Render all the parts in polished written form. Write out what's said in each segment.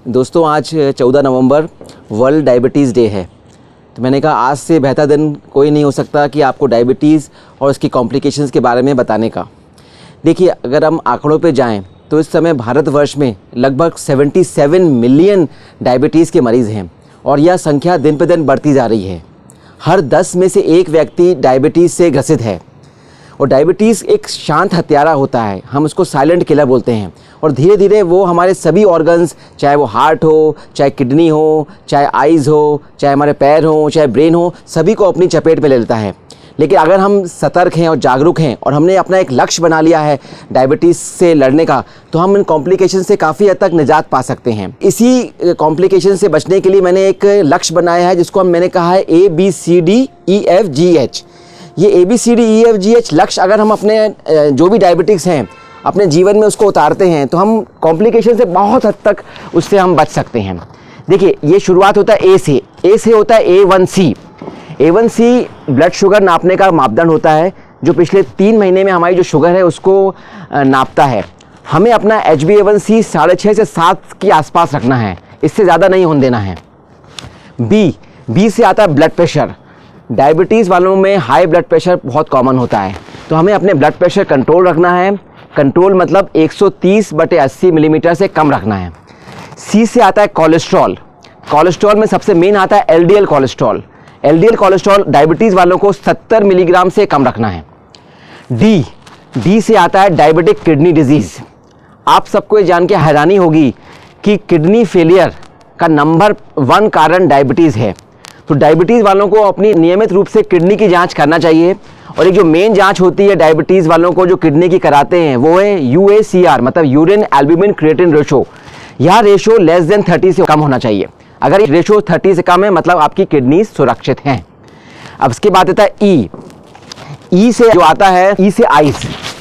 दोस्तों आज 14 नवंबर world diabetes day है। तो मैंने कहा आज से बेहतर दिन कोई नहीं हो सकता कि आपको डायबिटीज़ और उसकी कॉम्प्लिकेशंस के बारे में बताने का। देखिए, अगर हम आंकड़ों पे जाएं तो इस समय भारतवर्ष में लगभग 77 मिलियन डायबिटीज़ के मरीज़ हैं और यह संख्या दिन पर दिन बढ़ती जा रही है। हर 10 में से एक व्यक्ति डायबिटीज़ से ग्रसित है और डायबिटीज़ एक शांत हत्यारा होता है, हम उसको साइलेंट किलर बोलते हैं। और धीरे धीरे वो हमारे सभी ऑर्गन्स, चाहे वो हार्ट हो, चाहे किडनी हो, चाहे आइज़ हो, चाहे हमारे पैर हो, चाहे ब्रेन हो, सभी को अपनी चपेट में ले लेता है। लेकिन अगर हम सतर्क हैं और जागरूक हैं और हमने अपना एक लक्ष्य बना लिया है डायबिटीज़ से लड़ने का, तो हम इन कॉम्प्लिकेशन से काफ़ी हद तक निजात पा सकते हैं। इसी कॉम्प्लिकेशन से बचने के लिए मैंने एक लक्ष्य बनाया है जिसको मैंने कहा है ABCDEFGH। ये ABCDEFGH लक्ष्य अगर हम अपने जो भी डायबिटिक्स हैं अपने जीवन में उसको उतारते हैं तो हम कॉम्प्लिकेशन से बहुत हद तक उससे हम बच सकते हैं। देखिए, ये शुरुआत होता है ए से होता है A1C। A1C ब्लड शुगर नापने का मापदंड होता है जो पिछले 3 महीने में हमारी जो शुगर है उसको नापता है। हमें अपना HbA1c 6.5 से 7 के आसपास रखना है, इससे ज़्यादा नहीं होने देना है। बी से आता है ब्लड प्रेशर। डायबिटीज़ वालों में हाई ब्लड प्रेशर बहुत कॉमन होता है, तो हमें अपने ब्लड प्रेशर कंट्रोल रखना है। कंट्रोल मतलब 130/80 मिलीमीटर से कम रखना है। सी से आता है कोलेस्ट्रॉल। कोलेस्ट्रॉल में सबसे मेन आता है LDL cholesterol. LDL cholesterol diabetes वालों को 70 मिलीग्राम से कम रखना है। डी से आता है डायबिटिक किडनी डिजीज़। आप सबको ये जान के हैरानी होगी कि किडनी फेलियर का नंबर 1 कारण डायबिटीज़ है। तो डायबिटीज़ वालों को अपनी नियमित रूप से किडनी की जांच करना चाहिए। और एक जो मेन जांच होती है डायबिटीज़ वालों को जो किडनी की कराते हैं वो है UACR, मतलब यूरिन एल्ब्यूमिन क्रिएटिन रेशो। यह रेशो लेस देन 30 से कम होना चाहिए। अगर ये रेशो 30 से कम है मतलब आपकी किडनी सुरक्षित हैं। अब इसके बाद आता है ई से जो आता है, ई से आइज।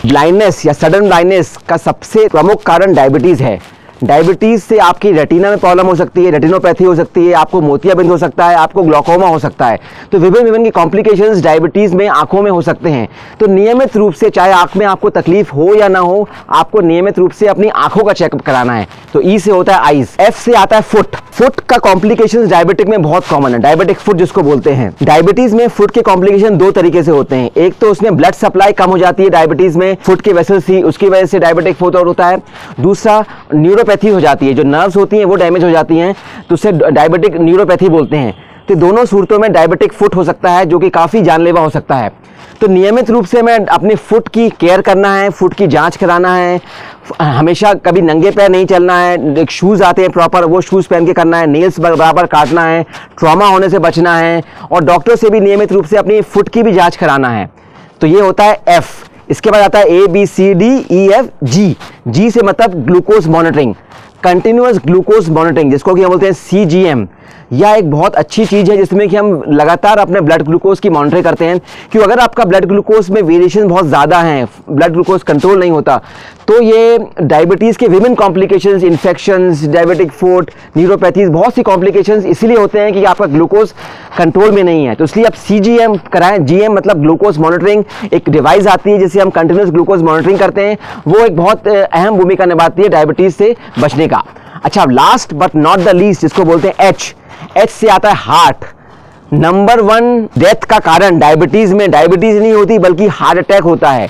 ब्लाइंडनेस या सडन ब्लाइंडनेस का सबसे प्रमुख कारण डायबिटीज़ है। डायबिटीज़ से आपकी रेटिना में प्रॉब्लम हो सकती है, रेटिनोपैथी हो सकती है, आपको मोतियाबिंद हो सकता है, आपको ग्लूकोमा हो सकता है। तो विभिन्न की कॉम्प्लिकेशंस डायबिटीज़ में आंखों में हो सकते हैं। तो नियमित रूप से, चाहे आंख में आपको तकलीफ हो या ना हो, आपको नियमित रूप से अपनी आंखों का चेकअप कराना है। तो ई से होता है आइज। एफ से आता है फुट। फुट का कॉम्प्लिकेशंस डायबिटिक में बहुत कॉमन है, डायबिटिक फुट जिसको बोलते हैं। डायबिटीज़ में फुट के कॉम्प्लिकेशन 2 तरीके से होते हैं। एक तो उसमें ब्लड सप्लाई कम हो जाती है डायबिटीज़ में, फुट के वेसल्स थी उसकी वजह से डायबिटिक फुट होता है। दूसरा न्यूरोपैथी हो जाती है, जो नर्व्स होती हैं वो डैमेज हो जाती हैं, तो उसे डायबिटिक न्यूरोपैथी बोलते हैं। तो दोनों सूरतों में डायबिटिक फुट हो सकता है जो कि काफ़ी जानलेवा हो सकता है। तो नियमित रूप से मैं अपनी फुट की केयर करना है, फुट की जांच कराना है। हमेशा कभी नंगे पैर नहीं चलना है, एक शूज़ आते हैं प्रॉपर, वो शूज़ पहन के करना है। नेल्स बराबर काटना है, ट्रॉमा होने से बचना है और डॉक्टर से भी नियमित रूप से अपनी फुट की भी जाँच कराना है। तो ये होता है एफ। इसके बाद आता है ABCDEFG। जी से मतलब glucose monitoring, continuous glucose monitoring, जिसको कि हम बोलते हैं CGM। यह एक बहुत अच्छी चीज़ है जिसमें कि हम लगातार अपने ब्लड ग्लूकोज की मॉनिटरिंग करते हैं। क्यों, अगर आपका ब्लड ग्लूकोज में वेरिएशन बहुत ज़्यादा है, ब्लड ग्लूकोज कंट्रोल नहीं होता, तो ये डायबिटीज़ के विभिन्न complications, infections, diabetic foot, neuropathies, बहुत सी कॉम्प्लिकेशंस इसीलिए होते हैं कि आपका ग्लूकोज कंट्रोल में नहीं है। तो इसलिए आप CGM कराएं। GM मतलब ग्लूकोज मॉनिटरिंग, एक डिवाइस आती है जिससे हम कंटिन्यूस ग्लूकोज मॉनिटरिंग करते हैं। वो एक बहुत अहम भूमिका निभाती है डायबिटीज़ से बचने का। अच्छा, last but not the least जिसको बोलते हैं H से आता है हार्ट। नंबर 1 डेथ का कारण डायबिटीज़ में डायबिटीज़ नहीं होती बल्कि हार्ट अटैक होता है।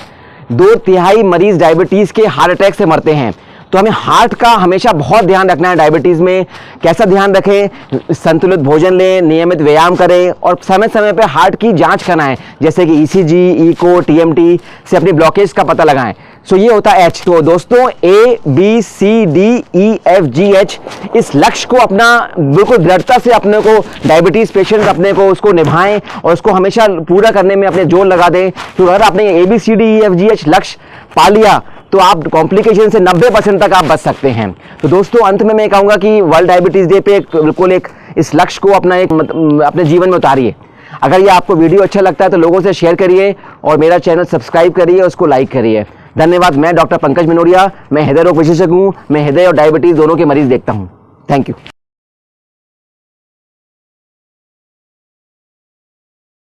2/3 मरीज डायबिटीज़ के हार्ट अटैक से मरते हैं। तो हमें हार्ट का हमेशा बहुत ध्यान रखना है डायबिटीज़ में। कैसा ध्यान रखें? संतुलित भोजन लें, नियमित व्यायाम करें और समय समय पर हार्ट की जांच कराएं, जैसे कि ECG, ईको, TMT से अपनी ब्लॉकेज का पता लगाएं। सो ये होता है H। तो दोस्तों ABCDEFGH, इस लक्ष्य को अपना बिल्कुल दृढ़ता से अपने को, डायबिटीज़ पेशेंट अपने को उसको निभाएं और उसको हमेशा पूरा करने में अपने जोर लगा दें। तो अगर आपने ABCDEFGH लक्ष्य पा लिया तो आप कॉम्प्लिकेशन से 90% तक आप बच सकते हैं। तो दोस्तों अंत में मैं कहूँगा कि वर्ल्ड डायबिटीज़ डे पे बिल्कुल इस लक्ष्य को अपने जीवन में उतारिए। अगर ये आपको वीडियो अच्छा लगता है तो लोगों से शेयर करिए और मेरा चैनल सब्सक्राइब करिए और उसको लाइक करिए। धन्यवाद। मैं डॉक्टर पंकज मिनोरिया, मैं हृदय रोग विशेषज्ञ हूँ। मैं हृदय और डायबिटीज़ दोनों के मरीज देखता हूँ। Thank you.